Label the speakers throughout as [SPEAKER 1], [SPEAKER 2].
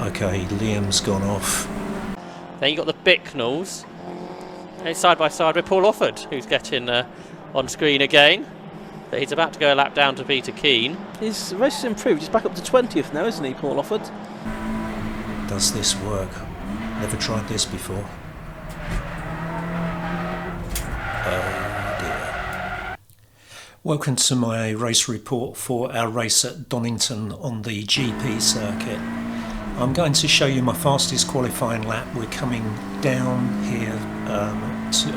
[SPEAKER 1] Okay, Liam's gone off.
[SPEAKER 2] Then you got the Bicknells. And side by side with Paul Offord, who's getting on screen again. But he's about to go a lap down to Peter Keane.
[SPEAKER 3] His race has improved. He's back up to 20th now, isn't he, Paul Offord?
[SPEAKER 1] Does this work? Never tried this before. Oh dear. Welcome to my race report for our race at Donington on the GP circuit. I'm going to show you my fastest qualifying lap. We're coming down here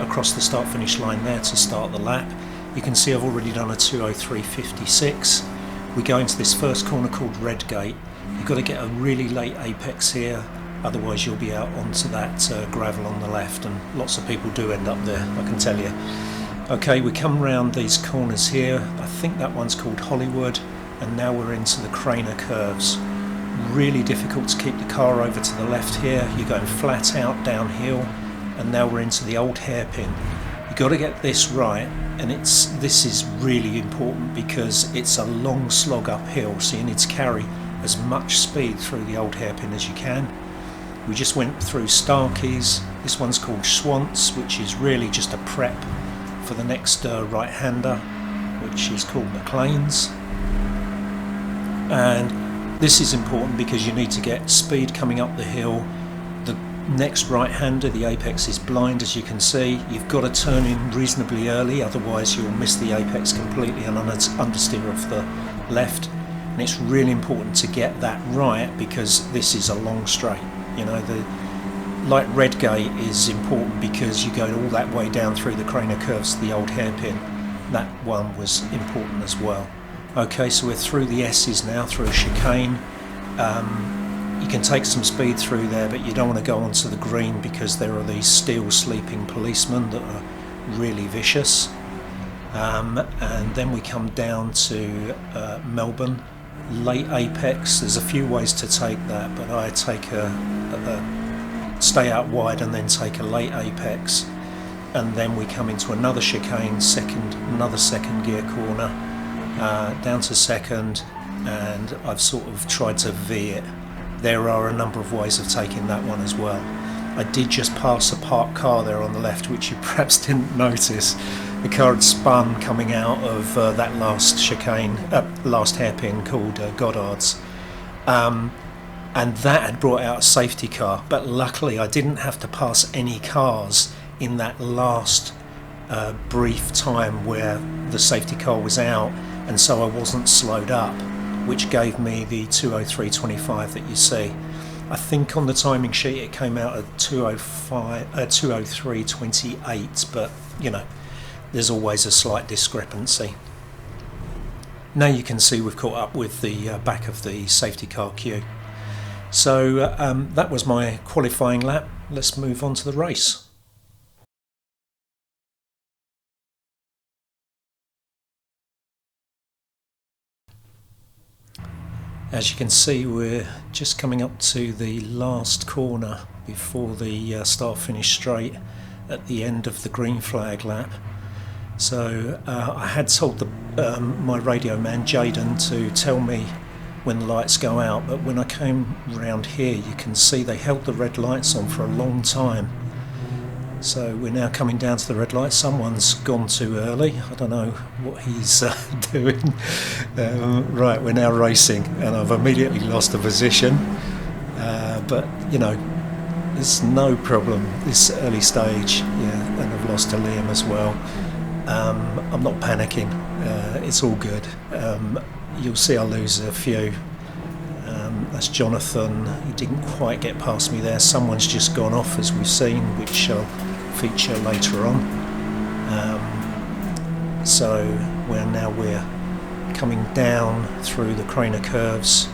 [SPEAKER 1] across the start finish line there to start the lap. You can see I've already done a 2:03.56. We go into this first corner called Redgate. You've got to get a really late apex here, otherwise you'll be out onto that gravel on the left, and lots of people do end up there, I can tell you. Okay, we come round these corners here. I think that one's called Hollywood, and now we're into the Craner curves. Really difficult to keep the car over to the left here. You're going flat out downhill, and now we're into the old hairpin. You've got to get this right, and this is really important because it's a long slog uphill, so you need to carry as much speed through the old hairpin as you can. We just went through Starkeys. This one's called Schwantz, which is really just a prep for the next right-hander, which is called McLean's. And this is important because you need to get speed coming up the hill. The next right-hander, the apex is blind, as you can see. You've got to turn in reasonably early, otherwise you'll miss the apex completely and understeer off the left. And it's really important to get that right because this is a long straight. You know, like Redgate is important because you go all that way down through the Craner curves to the old hairpin. That one was important as well. Okay, so we're through the S's now, through a chicane. You can take some speed through there, but you don't want to go onto the green because there are these steel sleeping policemen that are really vicious. And then we come down to Melbourne. Late apex, there's a few ways to take that, but I take stay out wide and then take a late apex, and then we come into another chicane, another second gear corner, down to second, and I've sort of tried to V it. There are a number of ways of taking that one as well. I did just pass a parked car there on the left, which you perhaps didn't notice. The car had spun coming out of that last chicane, last hairpin called Goddard's, and that had brought out a safety car, but luckily I didn't have to pass any cars in that last brief time where the safety car was out, and so I wasn't slowed up, which gave me the 2:03.25 that you see. I think on the timing sheet it came out at 2:03.28, but you know, there's always a slight discrepancy. Now you can see we've caught up with the back of the safety car queue. So that was my qualifying lap. Let's move on to the race. As you can see, we're just coming up to the last corner before the start-finish straight at the end of the green flag lap. So I had told my radio man Jaden to tell me when the lights go out, but when I came round here you can see they held the red lights on for a long time. So we're now coming down to the red light. Someone's gone too early. I don't know what he's doing. Right, we're now racing, and I've immediately lost a position. But you know, it's no problem this early stage. Yeah, and I've lost to Liam as well. I'm not panicking. It's all good. You'll see I lose a few. That's Jonathan. He didn't quite get past me there. Someone's just gone off, as we've seen, which I'll feature later on. So we're coming down through the Craner curves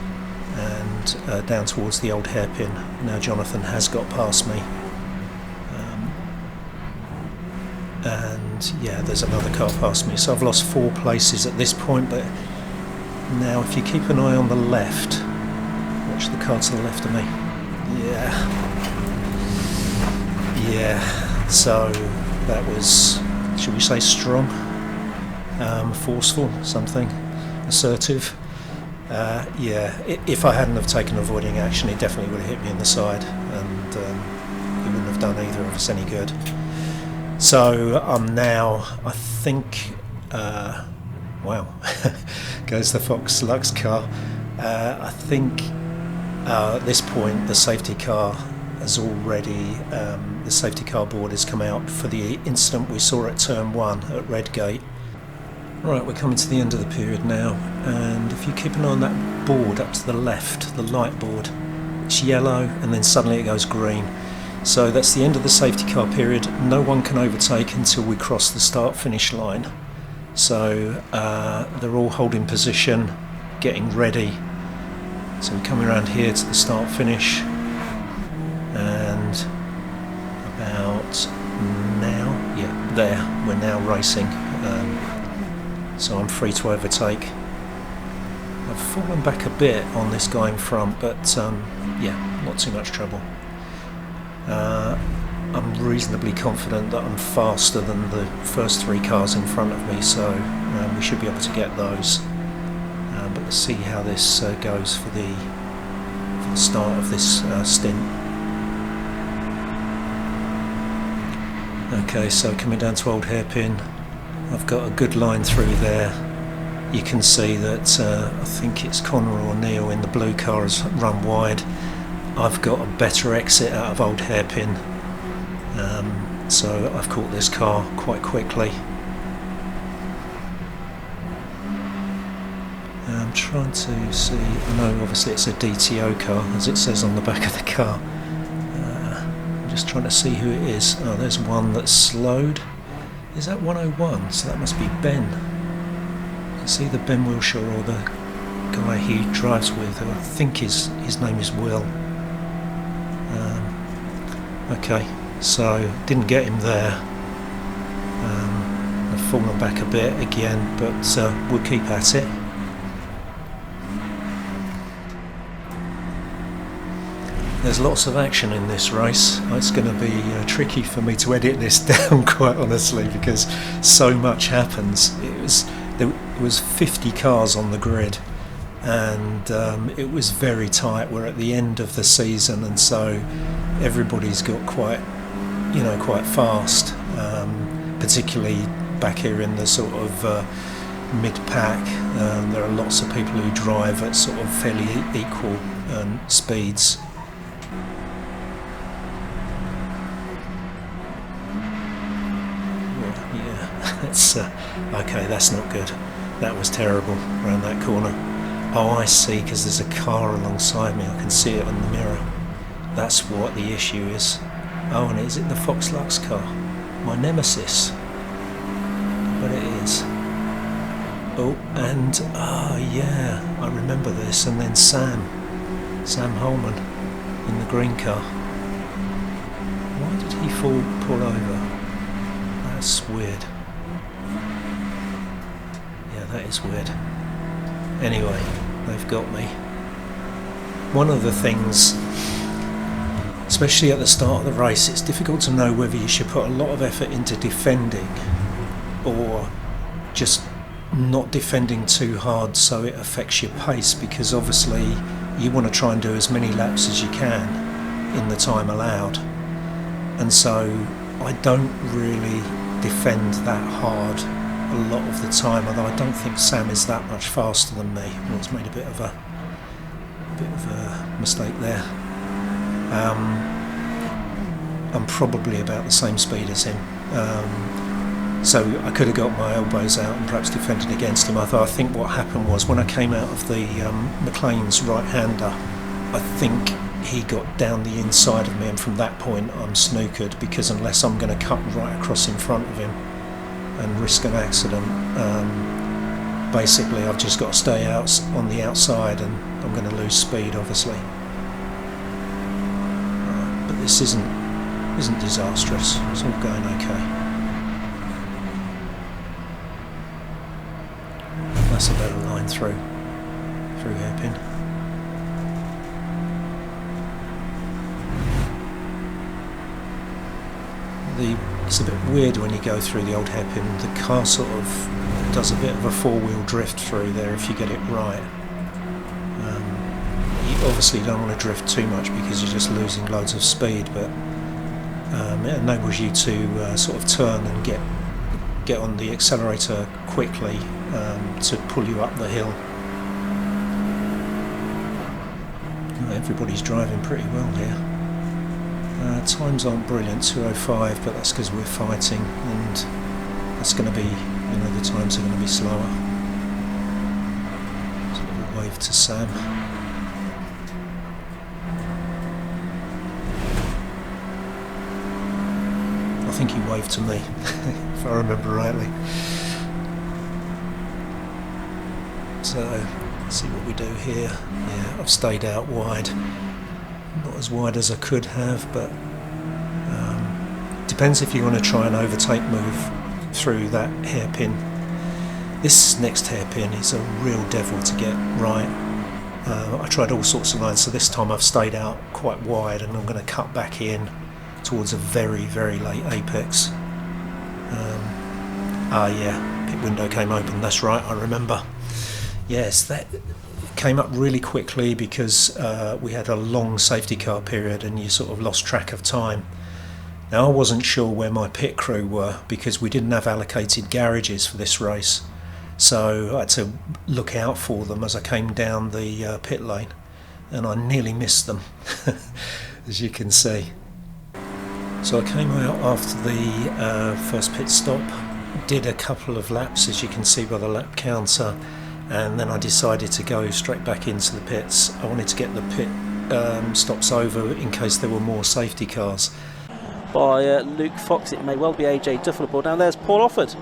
[SPEAKER 1] and down towards the old hairpin. Now Jonathan has got past me. And yeah, there's another car past me. So I've lost 4 places at this point, but now if you keep an eye on the left, watch the car to the left of me. Yeah, so that was, should we say strong, forceful, something, assertive. Yeah, if I hadn't have taken avoiding action, it definitely would have hit me in the side, and it wouldn't have done either of us any good. So I'm now, I think, wow, goes the Fox Lux car. I think at this point the safety car has already, the safety car board has come out for the incident we saw at turn 1 at Redgate. Right, we're coming to the end of the period now, and if you keep an eye on that board up to the left, the light board, it's yellow and then suddenly it goes green. So that's the end of the safety car period. No one can overtake until we cross the start-finish line. So they're all holding position, getting ready. So we're coming around here to the start-finish, and about now, yeah, there, we're now racing. So I'm free to overtake. I've fallen back a bit on this guy in front, but yeah, not too much trouble. I'm reasonably confident that I'm faster than the first 3 cars in front of me, so we should be able to get those. But let's see how this goes for the start of this stint. Okay, so coming down to Old Hairpin, I've got a good line through there. You can see that I think it's Connor or Neil in the blue car has run wide. I've got a better exit out of Old Hairpin, so I've caught this car quite quickly. I'm trying to see, I know obviously it's a DTO car as it says on the back of the car. I'm just trying to see who it is. Oh, there's one that's slowed. Is that 101? So that must be Ben. You can see the Ben Wilshire, or the guy he drives with. I think his name is Will. Okay, so didn't get him there. I've fallen back a bit again, but we'll keep at it. There's lots of action in this race. It's going to be tricky for me to edit this down, quite honestly, because so much happens. There was 50 cars on the grid, and it was very tight. We're at the end of the season, and so everybody's got quite fast, particularly back here in the sort of mid-pack. There are lots of people who drive at sort of fairly equal speeds. Okay, that's not good. That was terrible around that corner. Oh, I see, because there's a car alongside me. I can see it on the mirror. That's what the issue is. Oh, and is it the Fox Lux car? My nemesis. But it is. Oh, and yeah, I remember this. And then Sam Holman in the green car. Why did he pull over? That's weird. That is weird. Anyway, they've got me. One of the things, especially at the start of the race, it's difficult to know whether you should put a lot of effort into defending or just not defending too hard so it affects your pace, because obviously you want to try and do as many laps as you can in the time allowed. And so I don't really defend that hard a lot of the time, although I don't think Sam is that much faster than me. Well, he's made a bit of a mistake there. I'm probably about the same speed as him, so I could have got my elbows out and perhaps defended against him. I think what happened was, when I came out of the McLean's right-hander, I think he got down the inside of me, and from that point I'm snookered, because unless I'm going to cut right across in front of him and risk an accident, basically I've just got to stay out on the outside, and I'm going to lose speed, obviously. But this isn't disastrous. It's all going okay. That's a better line through hairpin. It's a bit weird when you go through the old hairpin. The car sort of does a bit of a four-wheel drift through there if you get it right. obviously you don't want to drift too much because you're just losing loads of speed, but it enables you to sort of turn and get on the accelerator quickly to pull you up the hill. Everybody's driving pretty well here. Times aren't brilliant, 2:05, but that's because we're fighting, and that's going to be, the times are going to be slower. So we'll wave to Sam. I think he waved to me, if I remember rightly. So, let's see what we do here. Yeah, I've stayed out wide. Not as wide as I could have, but depends if you want to try and overtake move through that hairpin. This next hairpin is a real devil to get right. I tried all sorts of lines, so this time I've stayed out quite wide, and I'm going to cut back in towards a very, very late apex. Yeah, pit window came open, that's right, I remember. Yes, that came up really quickly because we had a long safety car period and you sort of lost track of time. Now, I wasn't sure where my pit crew were because we didn't have allocated garages for this race, so I had to look out for them as I came down the pit lane, and I nearly missed them, as you can see. So I came out after the first pit stop, did a couple of laps, as you can see by the lap counter, and then I decided to go straight back into the pits. I wanted to get the pit stops over in case there were more safety cars.
[SPEAKER 3] By Luke Fox, it may well be AJ Duffleboard. Now there's Paul Offord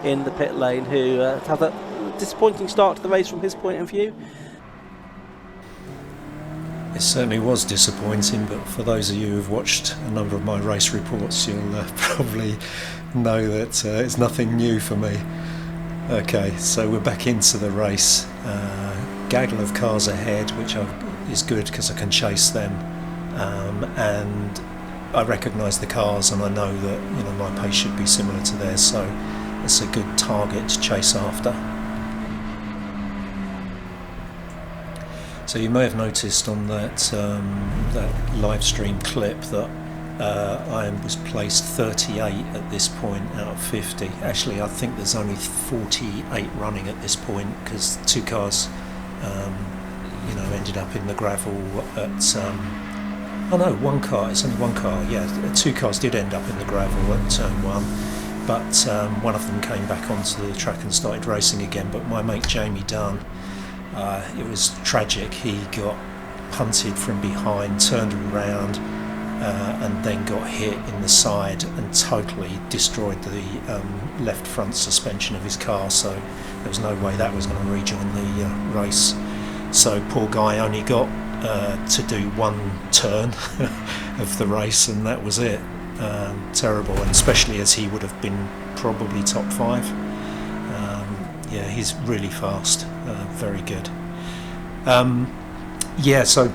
[SPEAKER 3] in the pit lane, who had a disappointing start to the race from his point of view.
[SPEAKER 1] It certainly was disappointing, but for those of you who've watched a number of my race reports, you'll probably know that it's nothing new for me. Okay, so we're back into the race. Gaggle of cars ahead, which is good because I can chase them, and I recognise the cars and I know that my pace should be similar to theirs, so it's a good target to chase after. So you may have noticed on that live stream clip that I was placed 38 at this point out of 50. Actually, I think there's only 48 running at this point because two cars ended up in the gravel at oh no, one car, it's only one car, yeah, two cars did end up in the gravel at turn one, but one of them came back onto the track and started racing again. But my mate Jamie Dunn, it was tragic. He got punted from behind, turned around, and then got hit in the side and totally destroyed the left front suspension of his car, so there was no way that was going to rejoin the race. So poor guy only got to do one turn of the race, and that was it. Terrible, and especially as he would have been probably top 5. Yeah, he's really fast, very good. Yeah, so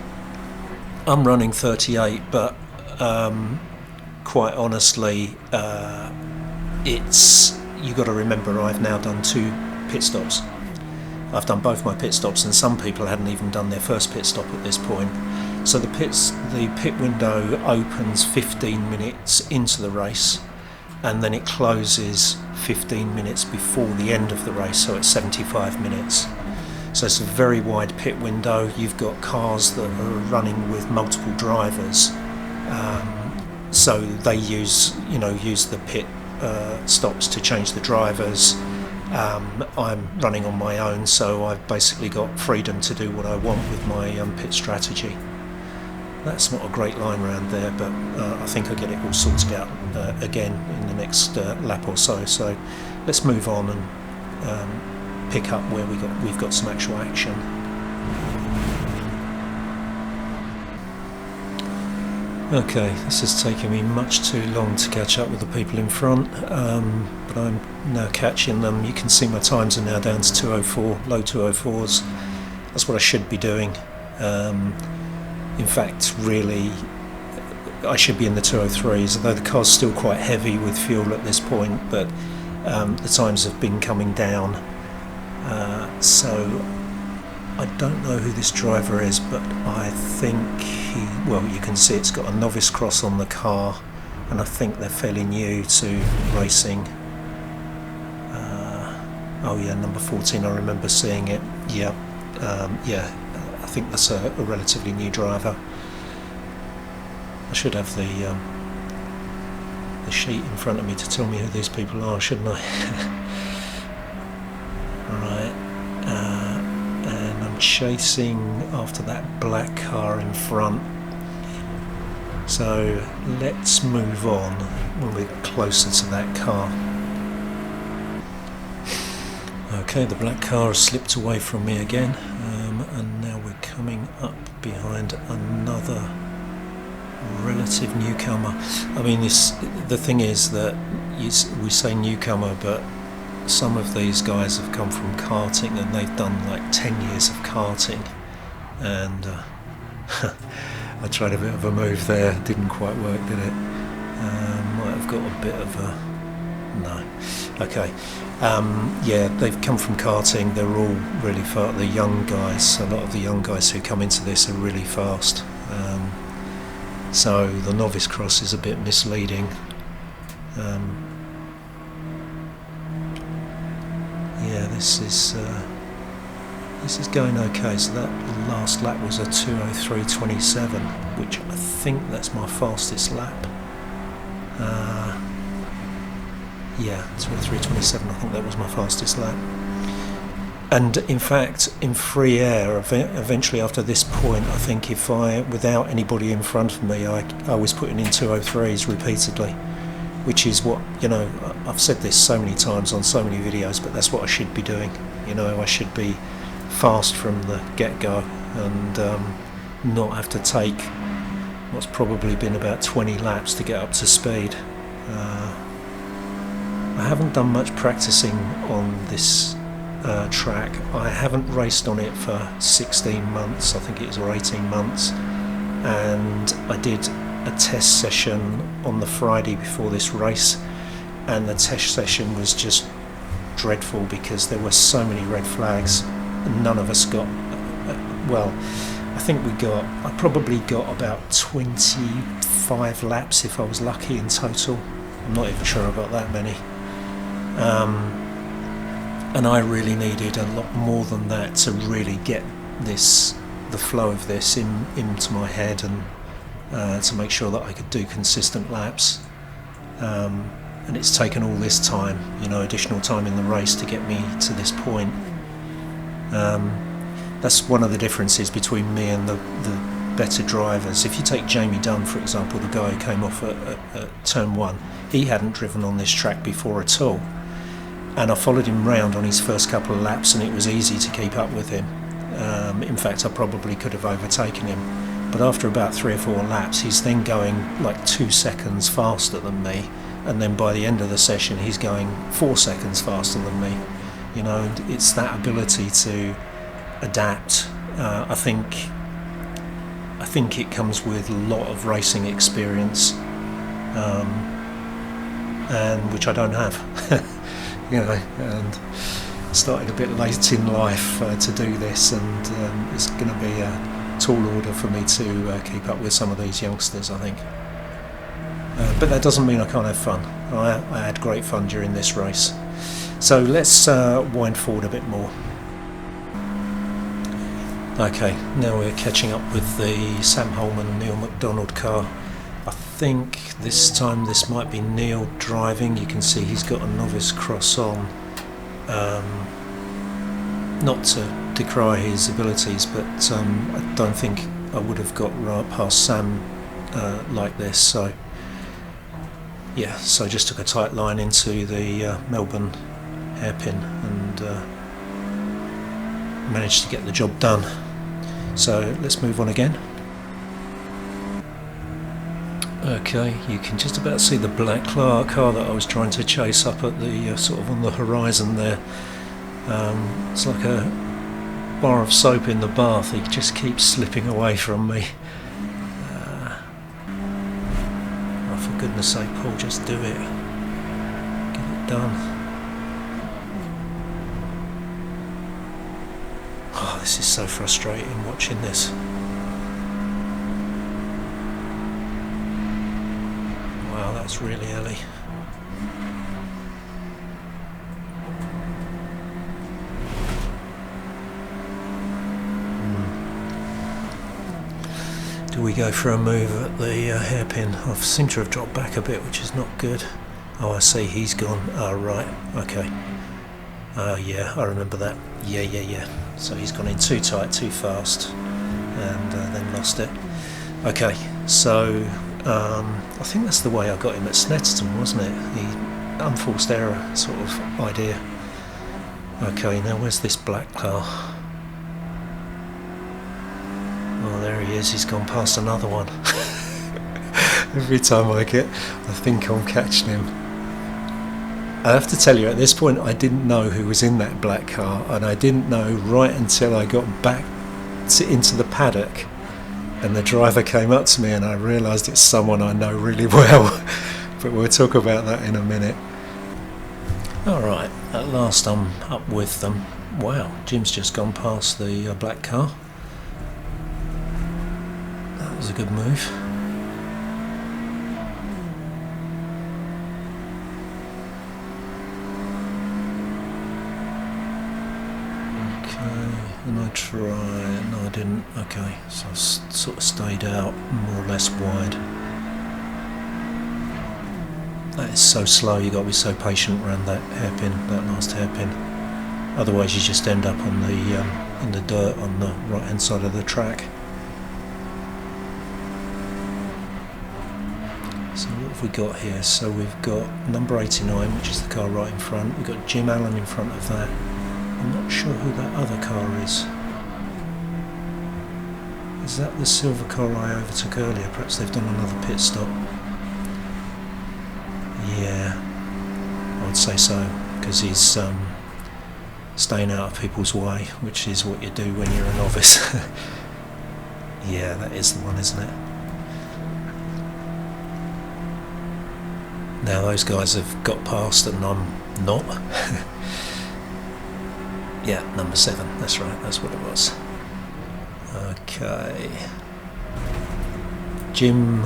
[SPEAKER 1] I'm running 38, but quite honestly, you've got to remember I've now done 2 pit stops. I've done both my pit stops, and some people hadn't even done their first pit stop at this point. So the pit window opens 15 minutes into the race, and then it closes 15 minutes before the end of the race, so it's 75 minutes. So it's a very wide pit window. You've got cars that are running with multiple drivers, so they use the pit stops to change the drivers. I'm running on my own, so I've basically got freedom to do what I want with my pit strategy. That's not a great line round there, but I think I'll get it all sorted out again in the next lap or so. So let's move on and pick up where we've got some actual action. Okay, this has taken me much too long to catch up with the people in front, but I'm now catching them. You can see my times are now down to 2:04, low 2:04s. That's what I should be doing. In fact, really, I should be in the 2:03s, although the car's still quite heavy with fuel at this point, but the times have been coming down. So I don't know who this driver is, but I think well, you can see it's got a novice cross on the car, and I think they're fairly new to racing. Oh yeah, number 14, I remember seeing it. Yeah, yeah, I think that's a relatively new driver. I should have the sheet in front of me to tell me who these people are, shouldn't I? Right, and I'm chasing after that black car in front. So let's move on when we're closer to that car. Okay, the black car has slipped away from me again, and now we're coming up behind another relative newcomer. I mean, the thing is that we say newcomer, but some of these guys have come from karting and they've done like 10 years of karting, and I tried a bit of a move there, didn't quite work, did it? Might have got a bit of a... no. Okay. Yeah, they've come from karting, they're all really fast, the young guys, a lot of the young guys who come into this are really fast. So the novice cross is a bit misleading. Yeah, this is going okay. So that last lap was a 2:03.27, which I think that's my fastest lap. Yeah, 2:03.27. I think that was my fastest lap. And in fact, in free air, eventually after this point, I think if without anybody in front of me, I was putting in 2:03s repeatedly, which is what, you know, I've said this so many times on so many videos, but that's what I should be doing. You know, I should be fast from the get-go and not have to take what's probably been about 20 laps to get up to speed. I haven't done much practicing on this track. I haven't raced on it for 16 months, I think it was, or 18 months, and I did a test session on the Friday before this race, and the test session was just dreadful because there were so many red flags and none of us got, well, I think I probably got about 25 laps if I was lucky in total. I'm not even sure I got that many. And I really needed a lot more than that to really get the flow of this into my head, and to make sure that I could do consistent laps. And it's taken all this time, you know, additional time in the race to get me to this point. That's one of the differences between me and the better drivers. If you take Jamie Dunn, for example, the guy who came off at turn 1, he hadn't driven on this track before at all. And I followed him round on his first couple of laps, and it was easy to keep up with him. In fact, I probably could have overtaken him. But after about 3 or 4 laps, he's then going like 2 seconds faster than me. And then by the end of the session, he's going 4 seconds faster than me. You know, and it's that ability to adapt. I think it comes with a lot of racing experience, and which I don't have. You know, and started a bit late in life to do this, and it's going to be a tall order for me to keep up with some of these youngsters, I think. But that doesn't mean I can't have fun. I had great fun during this race. So let's wind forward a bit more. Okay, now we're catching up with the Sam Holman and Neil McDonald car. I think this time this might be Neil driving. You can see he's got a novice cross on. Not to decry his abilities, but I don't think I would have got right past Sam like this. So yeah, so I just took a tight line into the Melbourne hairpin and managed to get the job done. So let's move on again. Okay, you can just about see the black car that I was trying to chase up at the sort of on the horizon there. It's like a bar of soap in the bath. He just keeps slipping away from me. Oh, for goodness sake, Paul, just do it. Get it done. Oh, this is so frustrating watching this. Wow, that's really early. Do we go for a move at the hairpin? I seem to have dropped back a bit, which is not good. Oh, I see, he's gone. Oh, right, okay. Yeah, I remember that. Yeah. So he's gone in too tight, too fast, and then lost it. Okay, so I think that's the way I got him at Snetterton, wasn't it? The unforced error sort of idea. Okay, now where's this black car? Oh, there he is, he's gone past another one. Every time I think I'm catching him. I have to tell you, at this point I didn't know who was in that black car, and I didn't know right until I got back into the paddock and the driver came up to me and I realised it's someone I know really well. But we'll talk about that in a minute. Alright, at last I'm up with them. Wow, Jim's just gone past the black car. That was a good move. And I try, no I didn't, okay, so I sort of stayed out more or less wide. That is so slow, you've got to be so patient around that hairpin, that last hairpin. Otherwise you just end up on the in the dirt on the right hand side of the track. So what have we got here? So we've got number 89, which is the car right in front. We've got Jim Allen in front of that. I'm not sure who that other car is. Is that the silver car I overtook earlier? Perhaps they've done another pit stop. Yeah, I would say so, because he's staying out of people's way, which is what you do when you're a novice. Yeah, that is the one, isn't it? Now those guys have got past and I'm not. Yeah, number 7, that's right, that's what it was. Okay. Jim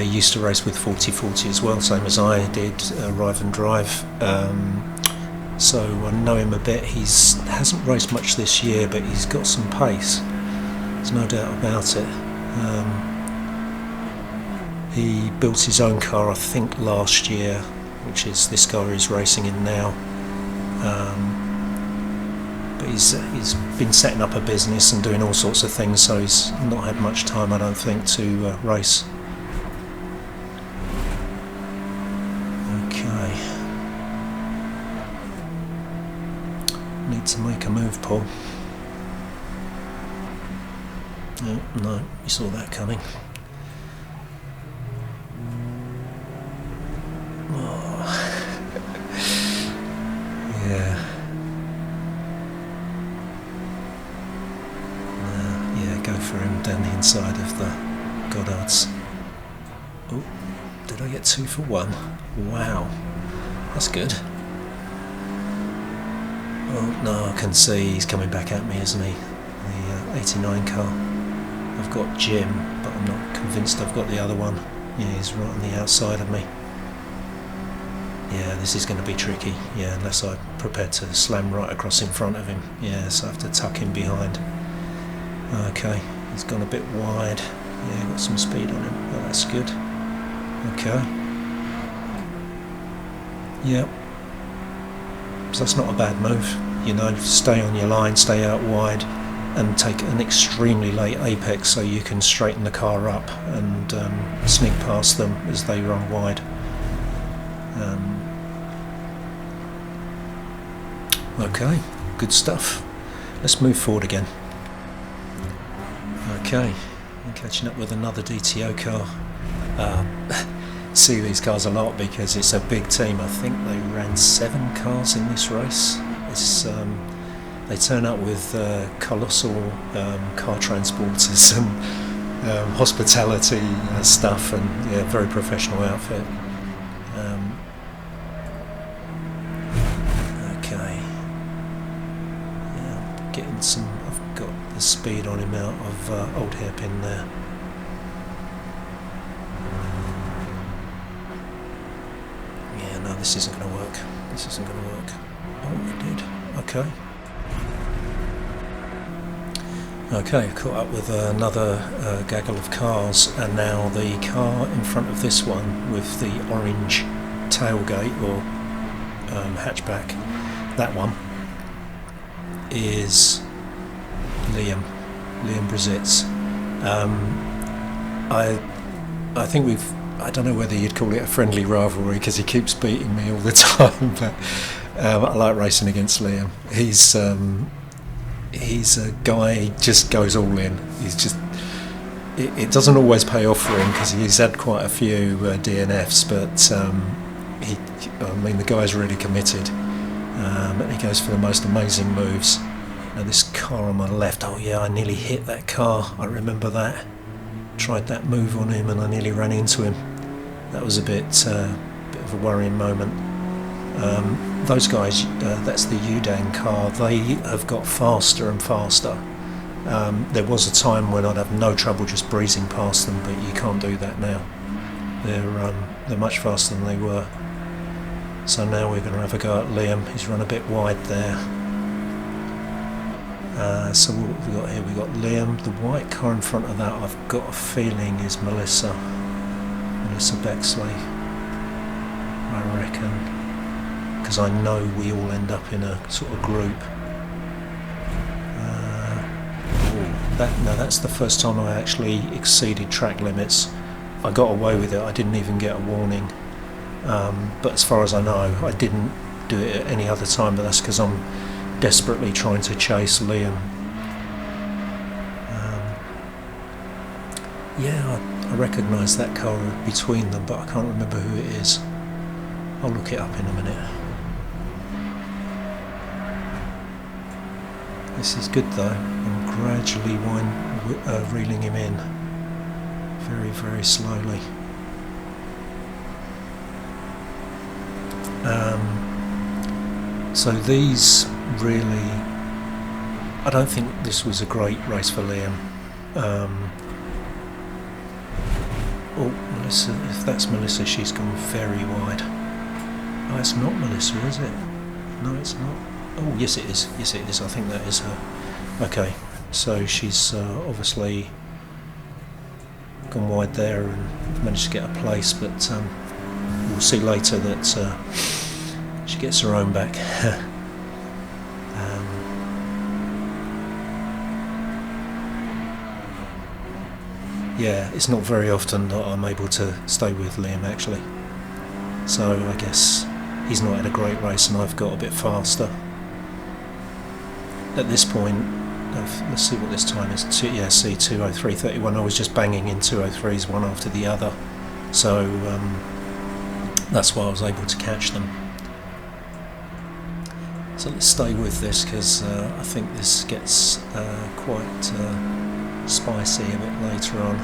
[SPEAKER 1] used to race with 40/40 as well, same as I did, Rive and Drive. So I know him a bit. He hasn't raced much this year, but he's got some pace. There's no doubt about it. He built his own car, I think, last year, which is this car he's racing in now. But he's been setting up a business and doing all sorts of things, so he's not had much time, I don't think, to race. Okay. Need to make a move, Paul. Oh, no, you saw that coming. Oh. Yeah. Go for him down the inside of the Goddards. Oh, did I get 2 for 1? Wow, that's good. Oh no, I can see he's coming back at me, isn't he? The 89 car. I've got Jim, but I'm not convinced I've got the other one. Yeah, he's right on the outside of me. Yeah, this is going to be tricky. Yeah, unless I'm prepared to slam right across in front of him. Yeah, so I have to tuck him behind. Okay, he's gone a bit wide. Yeah, got some speed on him. Oh, that's good. Okay. Yep. So that's not a bad move. You know, stay on your line, stay out wide, and take an extremely late apex so you can straighten the car up and sneak past them as they run wide. Okay, good stuff. Let's move forward again. Okay, I'm catching up with another DTO car. See these cars a lot because it's a big team. I think they ran 7 cars in this race. It's, they turn up with colossal car transporters and hospitality stuff, and yeah, very professional outfit. Okay, yeah, getting some. I've got the speed on him out of Old Hairpin there. Yeah, no, this isn't going to work. This isn't going to work. Oh, it did. Okay. Okay, caught up with another gaggle of cars, and now the car in front of this one with the orange tailgate or hatchback, that one is Liam Brizitz. I think I don't know whether you'd call it a friendly rivalry because he keeps beating me all the time, but I like racing against Liam. He's a guy, he just goes all in. He's just, it doesn't always pay off for him because he's had quite a few DNFs, but the guy's really committed, and he goes for the most amazing moves. Now this car on my left, oh yeah, I nearly hit that car, I remember that. Tried that move on him and I nearly ran into him. That was a bit of a worrying moment. Those guys, that's the Udang car, they have got faster and faster. There was a time when I'd have no trouble just breezing past them, but you can't do that now. They're much faster than they were. So now we're going to have a go at Liam. He's run a bit wide there. So what have we got here? We've got Liam. The white car in front of that, I've got a feeling is Melissa Bexley, I reckon, because I know we all end up in a sort of group. That's the first time I actually exceeded track limits. I got away with it, I didn't even get a warning, but as far as I know I didn't do it at any other time, but that's because I'm desperately trying to chase Liam. I recognise that car between them, but I can't remember who it is. I'll look it up in a minute. This is good though. I'm gradually reeling him in, very, very slowly. So these really, I don't think this was a great race for Liam. Melissa, if that's Melissa, she's gone very wide. Oh, it's not Melissa, is it? No, it's not. Oh, yes it is. Yes it is. I think that is her. Okay, so she's obviously gone wide there and managed to get a place, but we'll see later that she gets her own back. Yeah, it's not very often that I'm able to stay with Liam actually. So I guess he's not had a great race and I've got a bit faster. At this point, let's see what this time is. See 2:03:31. I was just banging in 2:03s one after the other. So that's why I was able to catch them. So let's stay with this because I think this gets quite spicy a bit later on.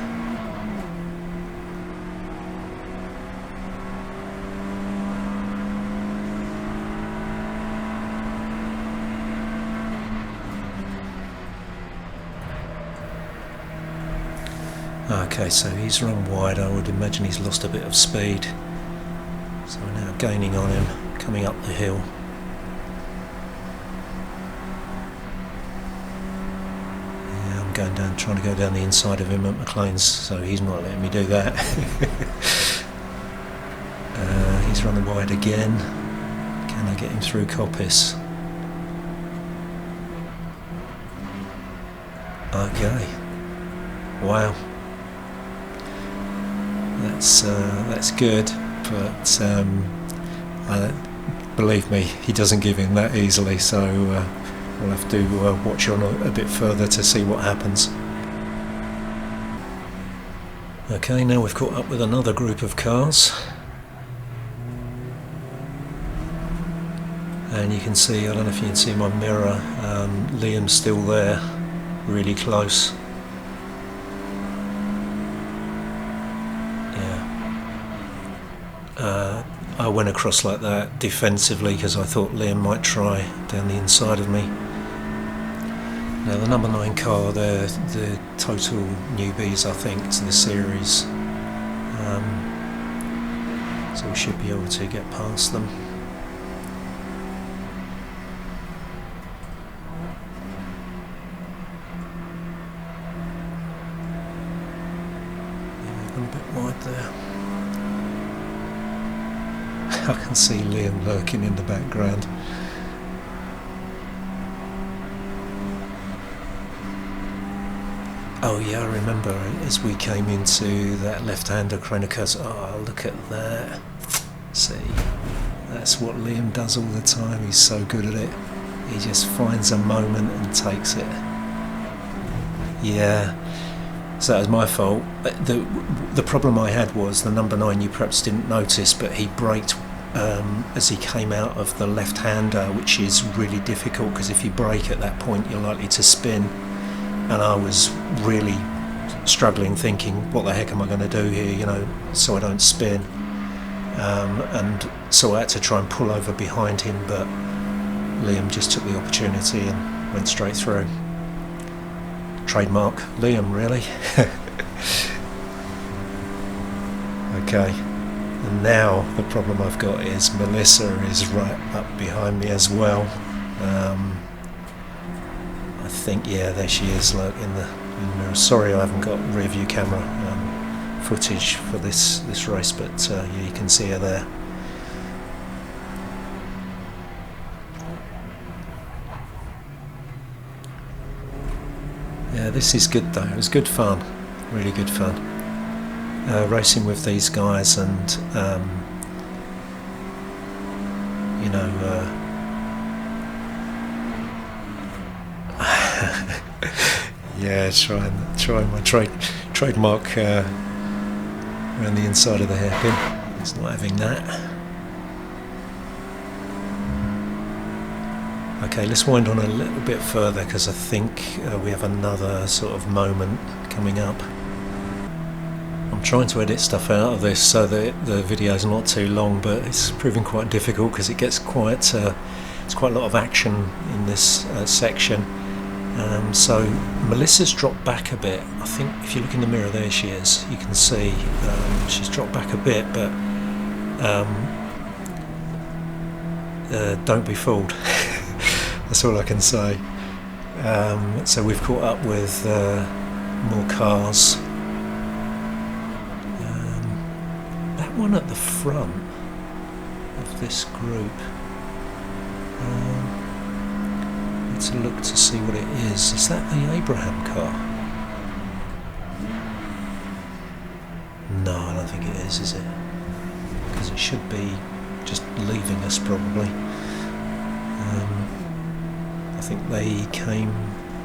[SPEAKER 1] Okay, so he's run wide. I would imagine he's lost a bit of speed. So we're now gaining on him, coming up the hill. Going down, trying to go down the inside of him at McLean's, so he's not letting me do that. He's running wide again. Can I get him through Coppice? Okay. Wow. That's good, but believe me, he doesn't give in that easily. So. We'll have to watch on a bit further to see what happens. Okay, now we've caught up with another group of cars. And you can see, I don't know if you can see my mirror, Liam's still there, really close. Yeah. I went across like that defensively because I thought Liam might try down the inside of me. Now the number 9 car, they're the total newbies I think to the series, so we should be able to get past them. Yeah, a bit wide there. I can see Liam lurking in the background. Oh yeah, I remember as we came into that left-hander Chronicus. Oh, look at that. See, that's what Liam does all the time. He's so good at it. He just finds a moment and takes it. Yeah, so that was my fault. The problem I had was the number 9, you perhaps didn't notice, but he braked as he came out of the left-hander, which is really difficult because if you brake at that point you're likely to spin. And I was really struggling, thinking, what the heck am I going to do here, you know, so I don't spin. And so I had to try and pull over behind him, but Liam just took the opportunity and went straight through. Trademark Liam, really. Okay, and now the problem I've got is Melissa is right up behind me as well. I think, yeah, there she is, look, in the mirror. Sorry I haven't got rear view camera footage for this race, but yeah, you can see her there. Yeah, this is good though. It was good fun, really good fun. Racing with these guys, and you know, yeah, trying my trademark around the inside of the hairpin. He's not having that. Okay, let's wind on a little bit further because I think we have another sort of moment coming up. I'm trying to edit stuff out of this so that the video is not too long, but it's proving quite difficult because it gets quite it's quite a lot of action in this section. So Melissa's dropped back a bit. I think if you look in the mirror, there she is. You can see she's dropped back a bit, but don't be fooled. That's all I can say. So we've caught up with more cars. That one at the front of this group. Need to look to see what it is. Is that the Abraham car? No, I don't think it is it? Because it should be just leaving us probably. I think they came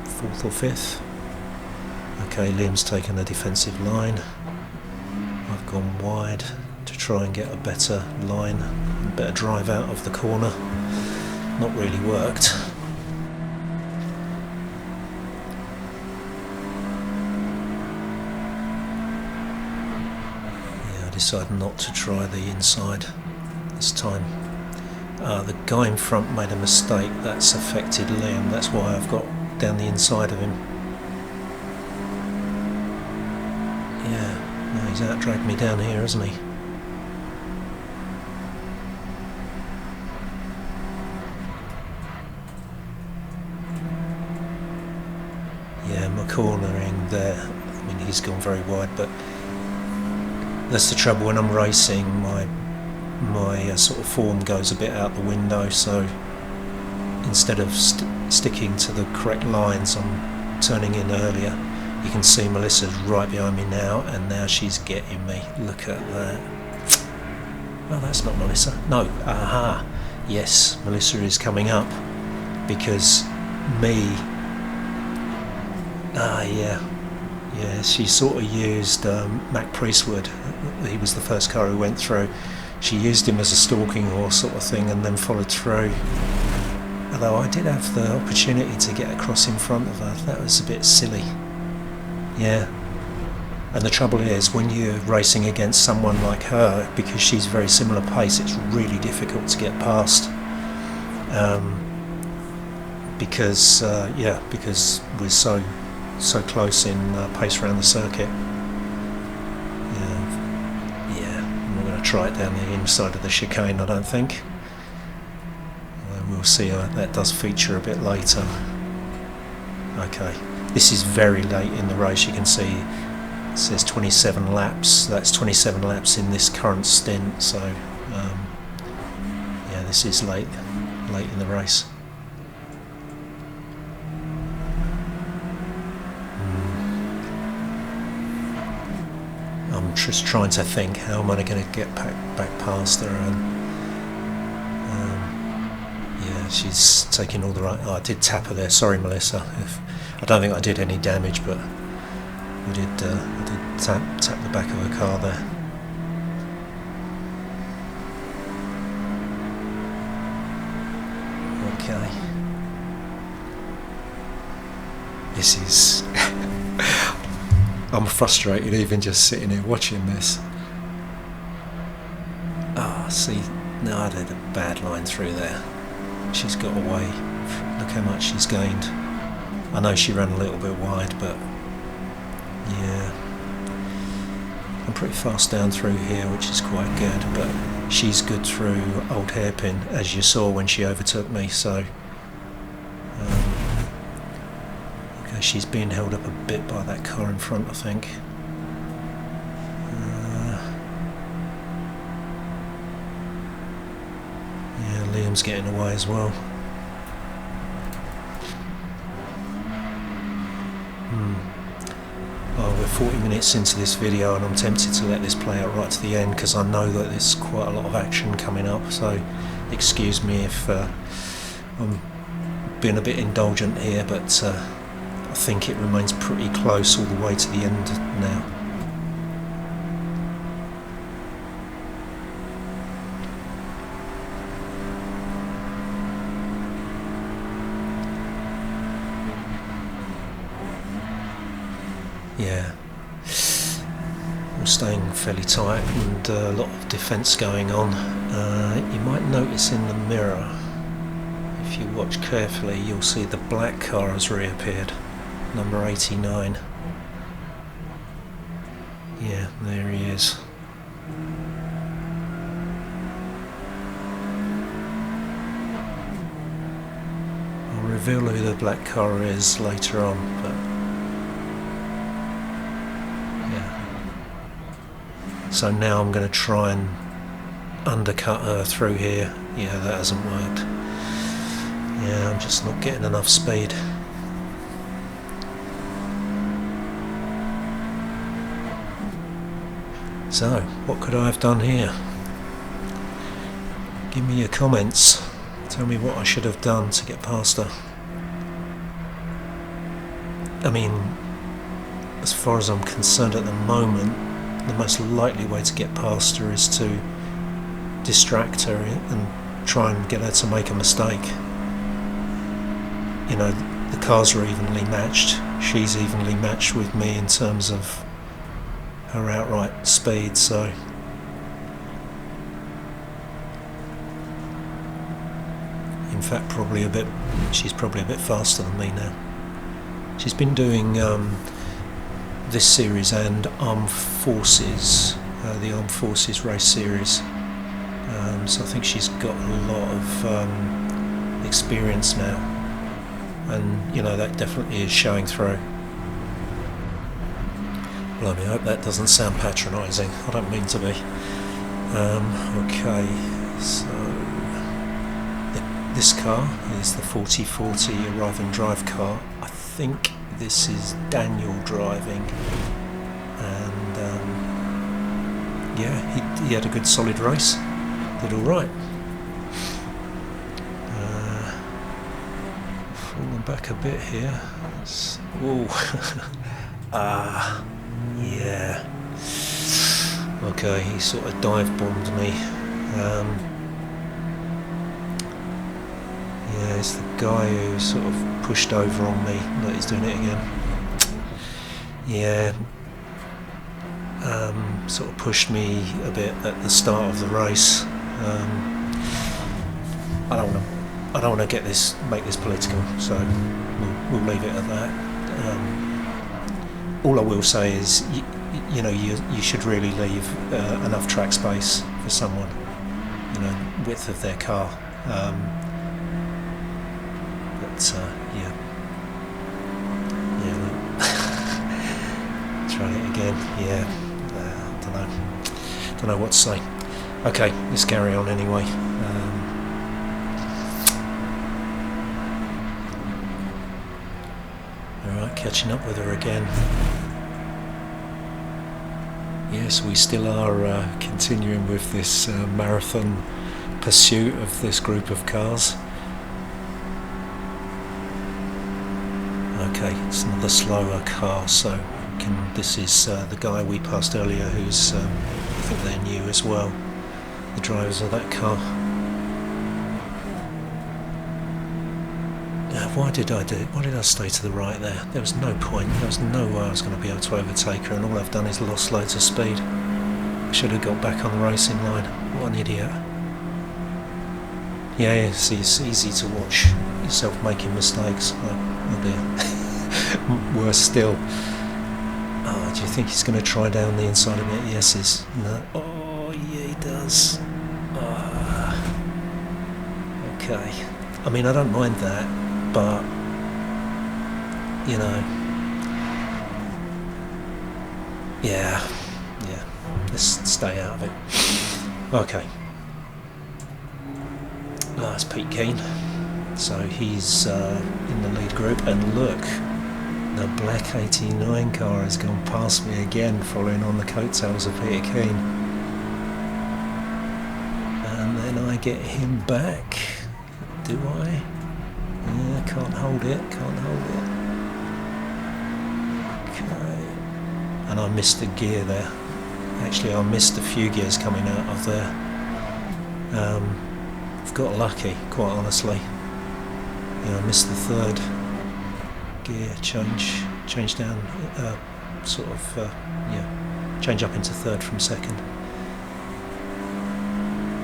[SPEAKER 1] 4th or 5th. Okay, Liam's taken a defensive line. I've gone wide to try and get a better line, a better drive out of the corner. Not really worked. Yeah, I decided not to try the inside this time. The guy in front made a mistake. That's affected Liam. That's why I've got down the inside of him. Yeah, no, he's out-dragged me down here, hasn't he? Yeah, my cornering there. I mean, he's gone very wide, but that's the trouble when I'm racing. My sort of form goes a bit out the window, so instead of sticking to the correct lines, I'm turning in earlier. You can see Melissa's right behind me now, and now she's getting me. Look at that. Oh, that's not Melissa. No, aha. Yes, Melissa is coming up because yeah, she sort of used Mac Priestwood. He was the first car who went through. She used him as a stalking horse sort of thing and then followed through. Although I did have the opportunity to get across in front of her. That was a bit silly. Yeah. And the trouble is, when you're racing against someone like her, because she's very similar pace, it's really difficult to get past. because yeah, because we're so close in pace around the circuit. Yeah, I'm not going to try it down the inside of the chicane, I don't think. We'll see how that does feature a bit later. Okay, this is very late in the race. You can see it says 27 laps. That's 27 laps in this current stint, so yeah, this is late in the race. I'm just trying to think, how am I going to get back past her? And yeah, she's taking all the right. Oh, I did tap her there. Sorry, Melissa. I don't think I did any damage, but I did tap the back of her car there. Okay. This is. I'm frustrated even just sitting here watching this. Ah, see, no, I did a bad line through there. She's got away. Look how much she's gained. I know she ran a little bit wide, but yeah, I'm pretty fast down through here, which is quite good, but she's good through Old Hairpin, as you saw when she overtook me. So okay, she's being held up a bit by that car in front, I think. Yeah, Liam's getting away as well. Oh, we're 40 minutes into this video and I'm tempted to let this play out right to the end because I know that there's quite a lot of action coming up, so excuse me if I'm being a bit indulgent here, but I think it remains pretty close all the way to the end now. Yeah, we're staying fairly tight and a lot of defence going on. You might notice in the mirror, if you watch carefully, you'll see the black car has reappeared, number 89. Yeah, there he is. I'll reveal who the black car is later on, but so now I'm going to try and undercut her through here. Yeah, that hasn't worked. Yeah, I'm just not getting enough speed. So, what could I have done here? Give me your comments. Tell me what I should have done to get past her. I mean, as far as I'm concerned at the moment, the most likely way to get past her is to distract her and try and get her to make a mistake. You know, the cars are evenly matched. She's evenly matched with me in terms of her outright speed, so in fact she's probably a bit faster than me now. She's been doing this series and Armed Forces, the Armed Forces race series, so I think she's got a lot of experience now, and you know, that definitely is showing through. Blimey, I hope that doesn't sound patronising. I don't mean to be. Okay, so this car is the 4040 Arrive and Drive car. I think this is Daniel driving, and yeah, he had a good solid race, did alright. Falling back a bit here. Oh, yeah. Okay, he sort of dive bombed me. Yeah, it's the guy who sort of pushed over on me. Look, he's doing it again. Yeah, sort of pushed me a bit at the start of the race. I don't want to I don't want to make this political, so we'll leave it at that. All I will say is, you know, you should really leave enough track space for someone, you know, width of their car. Yeah. Try it again. Yeah. Don't know what to say. Okay, let's carry on anyway. Alright, catching up with her again. Yes, we still are continuing with this marathon pursuit of this group of cars. Okay, it's another slower car, so this is the guy we passed earlier who's, I think they're new as well, the drivers of that car. Why did I stay to the right there? There was no point, there was no way I was going to be able to overtake her, and all I've done is lost loads of speed. I should have got back on the racing line. What an idiot. Yeah, it's easy to watch yourself making mistakes. Oh dear. Worse still. Oh, do you think he's going to try down the inside of it? Yes, is no. Oh, yeah, he does. Okay. I mean, I don't mind that, but you know, yeah. Let's stay out of it. Okay. That's Pete Keane. So he's in the lead group, and look, the black 89 car has gone past me again, following on the coattails of Peter Keane. And then I get him back. Do I? Yeah, can't hold it. Okay. And I missed a gear there. Actually, I missed a few gears coming out of there. I've got lucky, quite honestly. Yeah, I missed the third gear change down, change up into third from second.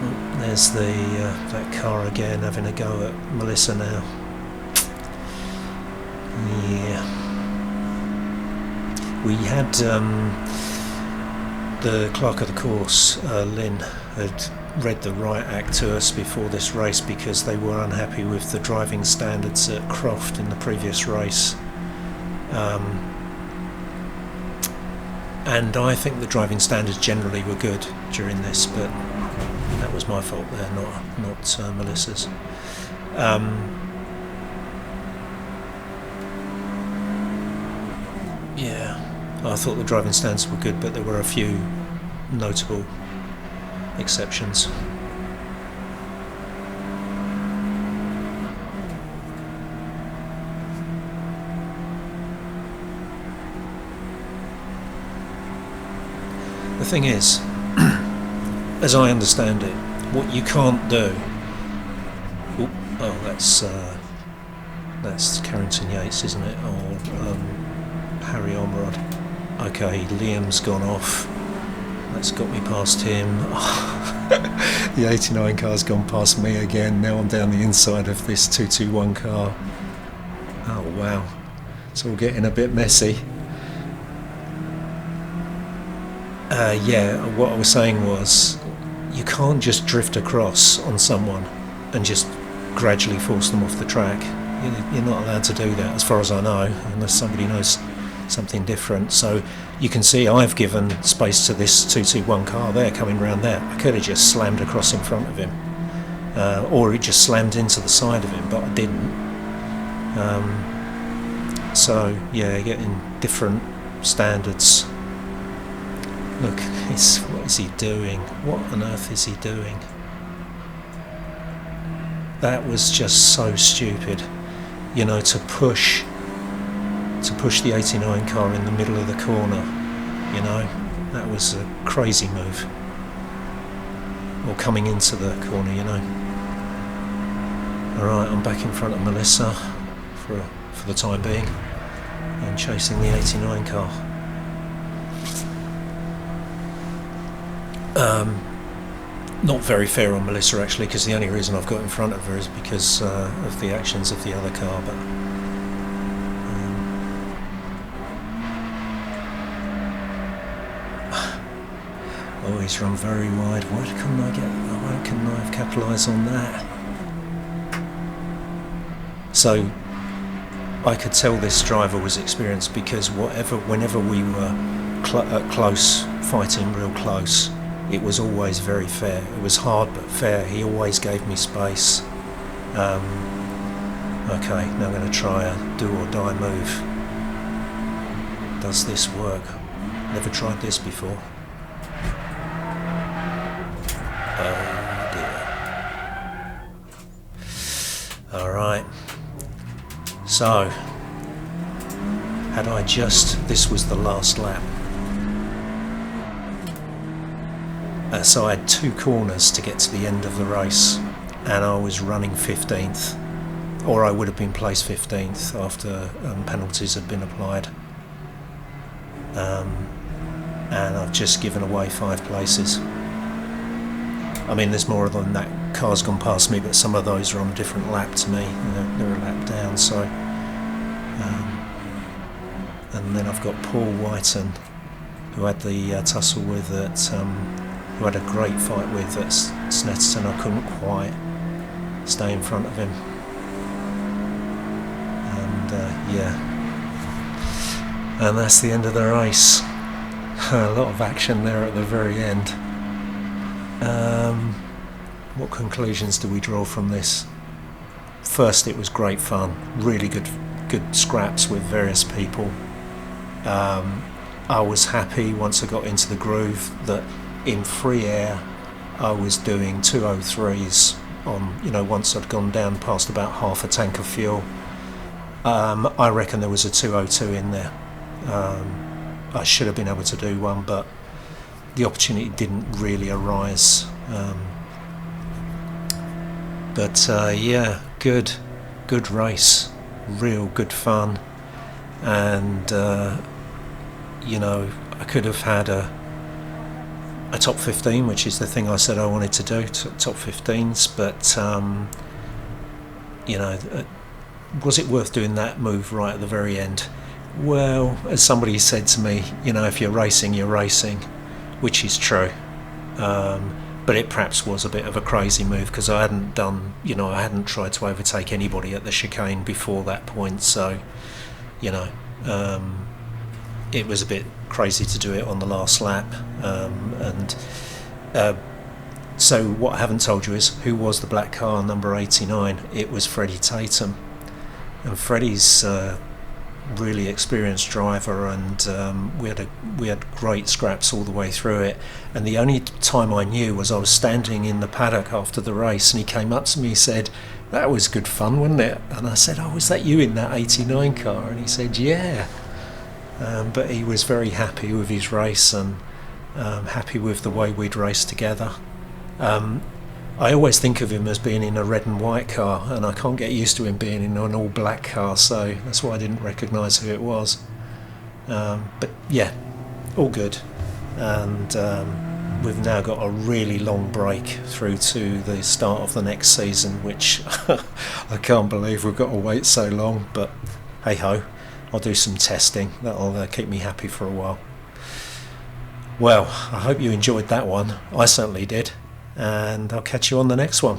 [SPEAKER 1] Oh, there's that car again having a go at Melissa now. Yeah. We had the clerk of the course, Lynn, had read the right act to us before this race because they were unhappy with the driving standards at Croft in the previous race. And I think the driving standards generally were good during this, but that was my fault there, not Melissa's. Yeah, I thought the driving standards were good, but there were a few notable exceptions. The thing is, as I understand it, what you can't do. That's Carrington Yates, isn't it? Or Harry Ormerod. Okay, Liam's gone off. That's got me past him. The 89 car's gone past me again. Now I'm down the inside of this 221 car. Oh wow, it's all getting a bit messy. What I was saying was, you can't just drift across on someone and just gradually force them off the track. You're not allowed to do that, as far as I know, unless somebody knows something different. So you can see I've given space to this 221 car there coming round there. I could have just slammed across in front of him, or it just slammed into the side of him, but I didn't. So yeah, getting different standards. Look, what is he doing? What on earth is he doing? That was just so stupid, you know, to push the 89 car in the middle of the corner, you know, that was a crazy move. Or coming into the corner, you know. Alright, I'm back in front of Melissa for the time being, and chasing the 89 car. Not very fair on Melissa actually, because the only reason I've got in front of her is because of the actions of the other car. But always run very wide. Why couldn't I have capitalised on that? So I could tell this driver was experienced, because whenever we were close, fighting real close, it was always very fair. It was hard but fair. He always gave me space. Okay, now I'm going to try a do or die move. Does this work? Never tried this before. Oh dear. Alright. So, this was the last lap. So I had 2 corners to get to the end of the race, and I was running 15th, or I would have been placed 15th after penalties had been applied. And I've just given away 5 places. I mean, there's more than that. Cars gone past me, but some of those are on a different lap to me. They're a lap down. So, and then I've got Paul Whiten, who had the tussle with at, who had a great fight with at Snetterton. I couldn't quite stay in front of him, and yeah, and that's the end of the race. A lot of action there at the very end. What conclusions do we draw from this? First, it was great fun, really good scraps with various people. I was happy once I got into the groove that in free air I was doing 203s on, once I'd gone down past about half a tank of fuel. I reckon there was a 202 in there. I should have been able to do one, but the opportunity didn't really arise. But yeah, good race, real good fun, and I could have had a top 15, which is the thing I said I wanted to do, top 15s, but was it worth doing that move right at the very end? Well, as somebody said to me, if you're racing, you're racing, which is true. But it perhaps was a bit of a crazy move, because I hadn't tried to overtake anybody at the chicane before that point, so it was a bit crazy to do it on the last lap. So what I haven't told you is who was the black car, number 89. It was Freddie Tatum, and Freddie's really experienced driver, and we had great scraps all the way through it. And the only time I knew was I was standing in the paddock after the race, and he came up to me and said, "That was good fun, wasn't it?" And I said, "Oh, was that you in that 89 car?" And he said, "Yeah." But he was very happy with his race, and happy with the way we'd raced together. I always think of him as being in a red and white car, and I can't get used to him being in an all black car, so that's why I didn't recognise who it was. But yeah, all good. And we've now got a really long break through to the start of the next season, which I can't believe we've got to wait so long, but hey ho, I'll do some testing. That'll keep me happy for a while. Well, I hope you enjoyed that one. I certainly did. And I'll catch you on the next one.